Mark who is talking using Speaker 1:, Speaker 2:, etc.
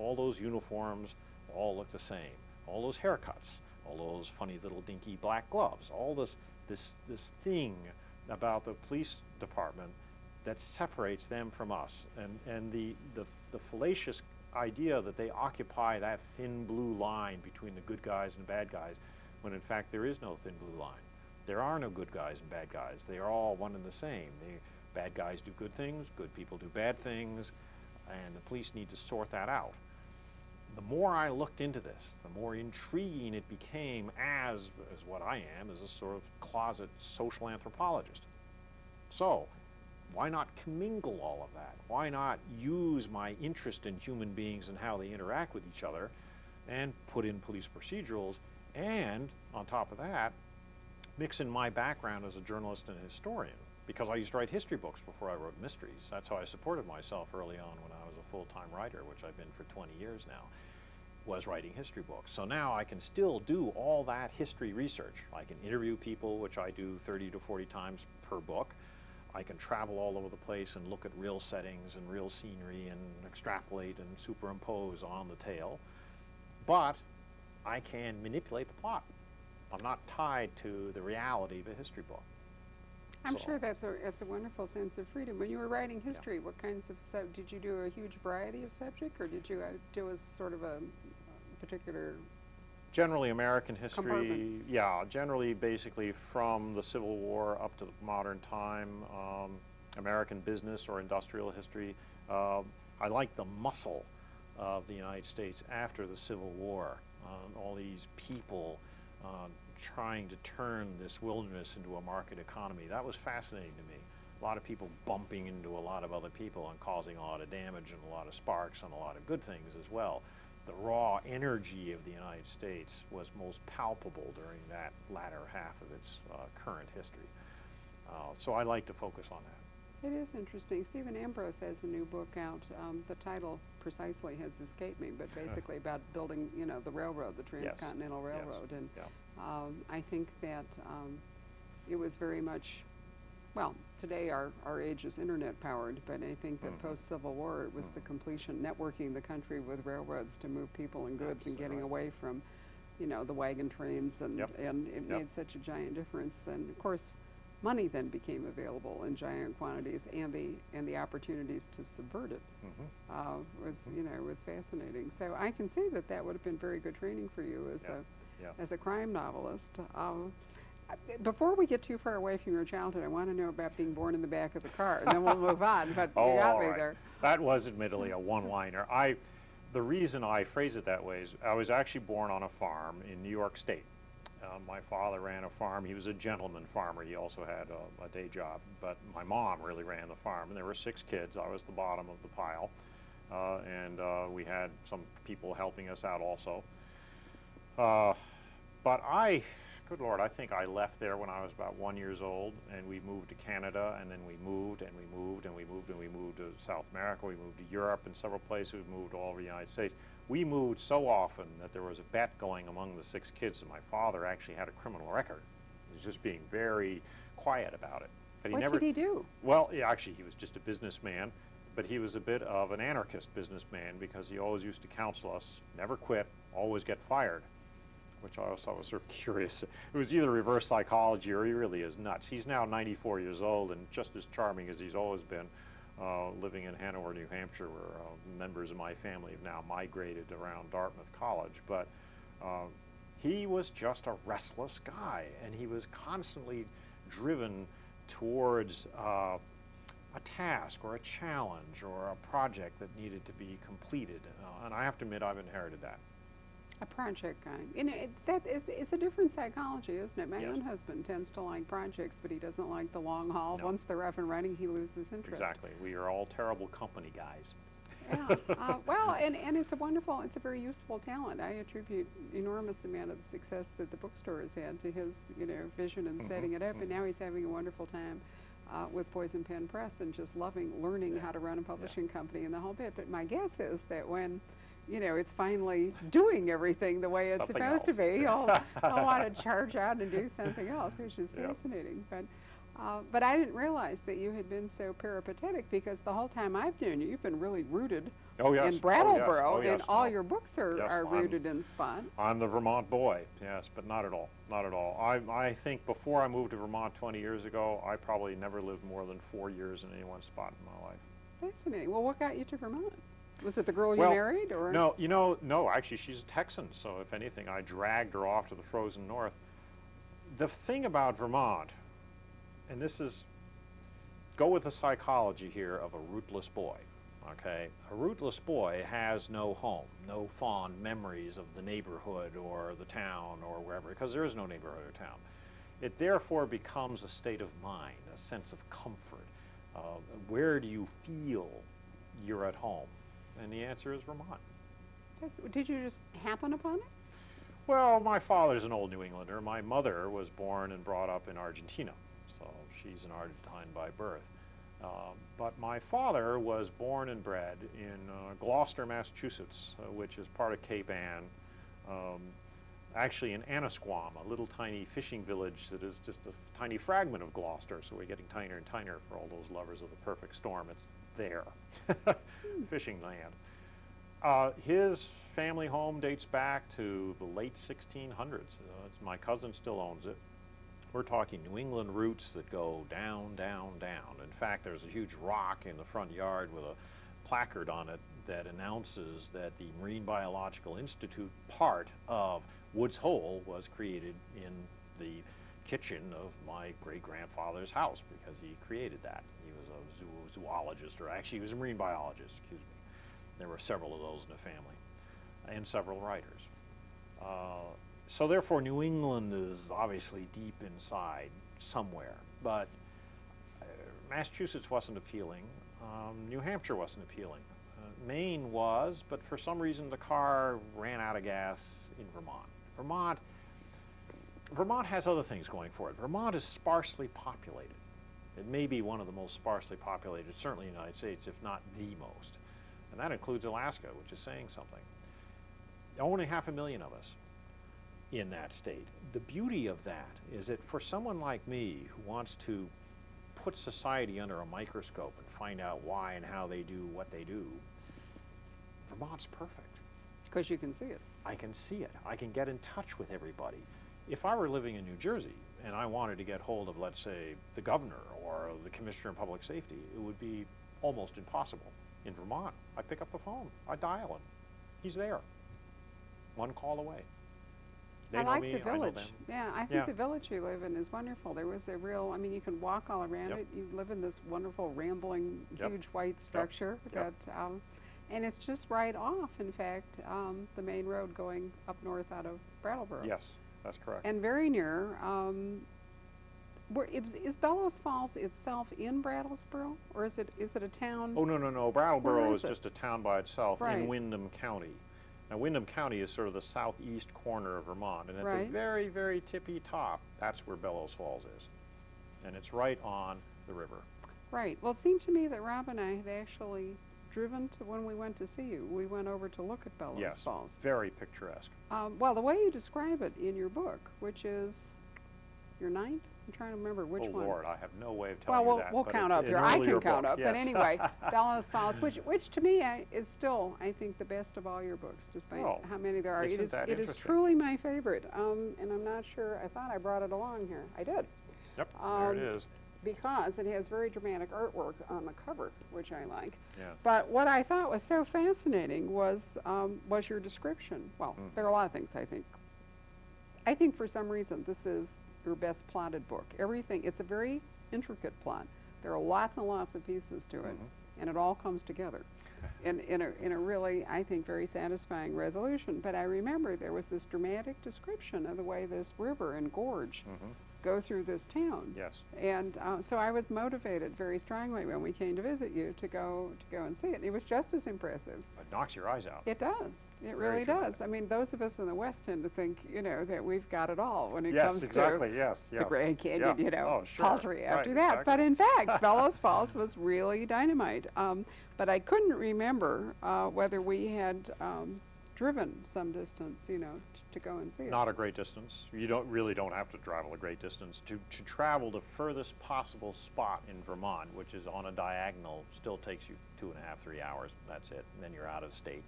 Speaker 1: all those uniforms all look the same. All those haircuts, all those funny little dinky black gloves, all this thing about the police department that separates them from us, and the fallacious idea that they occupy that thin blue line between the good guys and bad guys, when in fact there is no thin blue line. There are no good guys and bad guys. They are all one and the same. Bad guys do good things, good people do bad things, and the police need to sort that out. The more I looked into this, the more intriguing it became as what I am, as a sort of closet social anthropologist. So, why not commingle all of that? Why not use my interest in human beings and how they interact with each other and put in police procedurals, and on top of that, mix in my background as a journalist and a historian, because I used to write history books before I wrote mysteries. That's how I supported myself early on when I was a full-time writer, which I've been for 20 years now, was writing history books. So now I can still do all that history research. I can interview people, which I do 30 to 40 times per book. I can travel all over the place and look at real settings and real scenery and extrapolate and superimpose on the tale. But I can manipulate the plot. I'm not tied to the reality of a history book.
Speaker 2: I'm sure that's a wonderful sense of freedom. When you were writing history, what kinds of did you do a huge variety of subject, or did you do a sort of a particular?
Speaker 1: Generally American history, yeah, generally basically from the Civil War up to the modern time, American business or industrial history. I like the muscle of the United States after the Civil War. All these people trying to turn this wilderness into a market economy. That was fascinating to me. A lot of people bumping into a lot of other people and causing a lot of damage and a lot of sparks and a lot of good things as well. The raw energy of the United States was most palpable during that latter half of its current history. So I like to focus on that.
Speaker 2: It is interesting. Stephen Ambrose has a new book out. The title precisely has escaped me, but basically about building, you know, the railroad, the Transcontinental Railroad.
Speaker 1: Yes.
Speaker 2: And
Speaker 1: Yeah.
Speaker 2: I think that it was very much, well, today our age is internet powered, but I think that post-Civil War it was the completion, networking the country with railroads to move people and goods and getting away from, you know, the wagon trains, and it made such a giant difference. And of course, money then became available in giant quantities, and the opportunities to subvert it was fascinating. So I can see that that would have been very good training for you as a crime novelist. Before we get too far away from your childhood, I want to know about being born in the back of the car, and then we'll move on. But you got me there.
Speaker 1: That was admittedly a one-liner. The reason I phrase it that way is I was actually born on a farm in New York State. My father ran a farm. He was a gentleman farmer. He also had a day job, but my mom really ran the farm, and there were 6 kids. I was the bottom of the pile, and we had some people helping us out also. But good Lord, I think I left there when I was about 1 year old, and we moved to Canada, and then we moved, and we moved, and we moved, and we moved to South America, we moved to Europe and several places, we moved all over the United States. We moved so often that there was a bet going among the 6 kids that my father actually had a criminal record. He was just being very quiet about it. But
Speaker 2: what did he do?
Speaker 1: Well, actually, he was just a businessman, but he was a bit of an anarchist businessman because he always used to counsel us, never quit, always get fired, which I always thought was sort of curious. It was either reverse psychology or he really is nuts. He's now 94 years old and just as charming as he's always been. Living in Hanover, New Hampshire, where members of my family have now migrated around Dartmouth College. But he was just a restless guy, and he was constantly driven towards a task or a challenge or a project that needed to be completed. And I have to admit, I've inherited that.
Speaker 2: A project guy. And it's a different psychology, isn't it? My own husband tends to like projects, but he doesn't like the long haul. No. Once they're up and running, he loses interest.
Speaker 1: Exactly. We are all terrible company guys.
Speaker 2: Yeah. Well, and it's a very useful talent. I attribute enormous amount of the success that the bookstore has had to his, vision in setting it up, and now he's having a wonderful time with Poison Pen Press and just learning how to run a publishing company and the whole bit. But my guess is that when it's finally doing everything the way it's supposed to be, I'll want to charge out and do something else, which is fascinating. But I didn't realize that you had been so peripatetic, because the whole time I've known you, you've been really rooted
Speaker 1: Oh, yes.
Speaker 2: in Brattleboro,
Speaker 1: Oh, yes.
Speaker 2: and all
Speaker 1: No.
Speaker 2: your books are,
Speaker 1: Yes,
Speaker 2: are rooted in Spot.
Speaker 1: I'm the Vermont boy, yes, but not at all, not at all. I think before I moved to Vermont 20 years ago, I probably never lived more than 4 years in any one spot in my life.
Speaker 2: Fascinating. Well, what got you to Vermont? Was it the girl you
Speaker 1: Well,
Speaker 2: married, or?
Speaker 1: No, no, actually she's a Texan, so if anything, I dragged her off to the frozen north. The thing about Vermont, and this is, go with the psychology here of a rootless boy, okay? A rootless boy has no home, no fond memories of the neighborhood or the town or wherever, because there is no neighborhood or town. It therefore becomes a state of mind, a sense of comfort. Where do you feel you're at home? And the answer is Vermont.
Speaker 2: Did you just happen upon it?
Speaker 1: Well, my father's an old New Englander. My mother was born and brought up in Argentina, so she's an Argentine by birth. But my father was born and bred in Gloucester, Massachusetts, which is part of Cape Ann, actually in Annisquam, a little tiny fishing village that is just a tiny fragment of Gloucester, so we're getting tinier and tinier for all those lovers of the perfect storm. It's there, fishing land. His family home dates back to the late 1600s. My cousin still owns it. We're talking New England roots that go down, down, down. In fact, there's a huge rock in the front yard with a placard on it that announces that the Marine Biological Institute part of Woods Hole was created in the kitchen of my great-grandfather's house, because he created that. He was a zoologist, or actually he was a marine biologist, excuse me. There were several of those in the family, and several writers. So therefore New England is obviously deep inside somewhere, but Massachusetts wasn't appealing. New Hampshire wasn't appealing. Maine was, but for some reason the car ran out of gas in Vermont. Vermont has other things going for it. Vermont is sparsely populated. It may be one of the most sparsely populated, certainly in the United States, if not the most. And that includes Alaska, which is saying something. Only 500,000 of us in that state. The beauty of that is that for someone like me who wants to put society under a microscope and find out why and how they do what they do, Vermont's perfect.
Speaker 2: Because you can see it.
Speaker 1: I can see it. I can get in touch with everybody. If I were living in New Jersey and I wanted to get hold of, let's say, the governor or the commissioner of public safety, it would be almost impossible. In Vermont, I pick up the phone, I dial him. He's there, one call away. They
Speaker 2: I
Speaker 1: know
Speaker 2: like
Speaker 1: me,
Speaker 2: the
Speaker 1: I know
Speaker 2: village.
Speaker 1: them.
Speaker 2: Yeah, I think
Speaker 1: Yeah.
Speaker 2: the village you live in is wonderful. There was a real, I mean, you can walk all around
Speaker 1: Yep.
Speaker 2: it. You live in this wonderful, rambling,
Speaker 1: Yep.
Speaker 2: huge white structure
Speaker 1: Yep.
Speaker 2: that, and it's just right off, in fact, the main road going up north out of Brattleboro.
Speaker 1: Yes, that's correct.
Speaker 2: And very near, is Bellows Falls itself in Brattleboro, or is it a town?
Speaker 1: Oh, no. Brattleboro
Speaker 2: Where
Speaker 1: is
Speaker 2: is it?
Speaker 1: just a town by itself
Speaker 2: Right.
Speaker 1: in Windham County. Now, Windham County is sort of the southeast corner of Vermont, and at the
Speaker 2: Right.
Speaker 1: very, very tippy top, that's where Bellows Falls is. And it's right on the river.
Speaker 2: Right. Well, it seemed to me that Rob and I had actually driven to, when we went to see you, we went over to look at Bellows
Speaker 1: Yes,
Speaker 2: Falls.
Speaker 1: very picturesque.
Speaker 2: Well, the way you describe it in your book, which is your ninth? I'm trying to remember which
Speaker 1: Oh,
Speaker 2: one.
Speaker 1: Lord, I have no way of telling
Speaker 2: Well,
Speaker 1: you that.
Speaker 2: we'll
Speaker 1: but
Speaker 2: count
Speaker 1: it's
Speaker 2: up
Speaker 1: an
Speaker 2: here. I
Speaker 1: earlier
Speaker 2: can count
Speaker 1: book,
Speaker 2: up.
Speaker 1: yes.
Speaker 2: But anyway, Bellows Falls, which to me is still, I think, the best of all your books, despite
Speaker 1: Oh,
Speaker 2: how many there are.
Speaker 1: isn't that
Speaker 2: It is
Speaker 1: interesting?
Speaker 2: truly my favorite. And I'm not sure, I thought I brought it along here. I did.
Speaker 1: Yep, there it is.
Speaker 2: Because it has very dramatic artwork on the cover, which I like.
Speaker 1: Yeah.
Speaker 2: But what I thought was so fascinating was your description. Well, there are a lot of things I think. I think for some reason this is your best plotted book. Everything, it's a very intricate plot. There are lots and lots of pieces to it, and it all comes together in a really, I think, very satisfying resolution. But I remember there was this dramatic description of the way this river and gorge go through this town.
Speaker 1: Yes.
Speaker 2: And so I was motivated very strongly when we came to visit you to go and see it. It was just as impressive.
Speaker 1: It knocks your eyes out.
Speaker 2: It does. It
Speaker 1: Very
Speaker 2: really
Speaker 1: dramatic.
Speaker 2: does. I mean, those of us in the West tend to think, that we've got it all when it
Speaker 1: Yes,
Speaker 2: comes
Speaker 1: exactly,
Speaker 2: to
Speaker 1: yes.
Speaker 2: the Grand Canyon,
Speaker 1: Yeah. Oh, sure.
Speaker 2: paltry after
Speaker 1: Right,
Speaker 2: that. But
Speaker 1: exactly.
Speaker 2: in fact, Bellows Falls was really dynamite. But I couldn't remember whether we had driven some distance, you know, to go and see it.
Speaker 1: Not a great distance. You really don't have to travel a great distance. To travel the furthest possible spot in Vermont, which is on a diagonal, still takes you 2.5, 3 hours. That's it. And then you're out of state.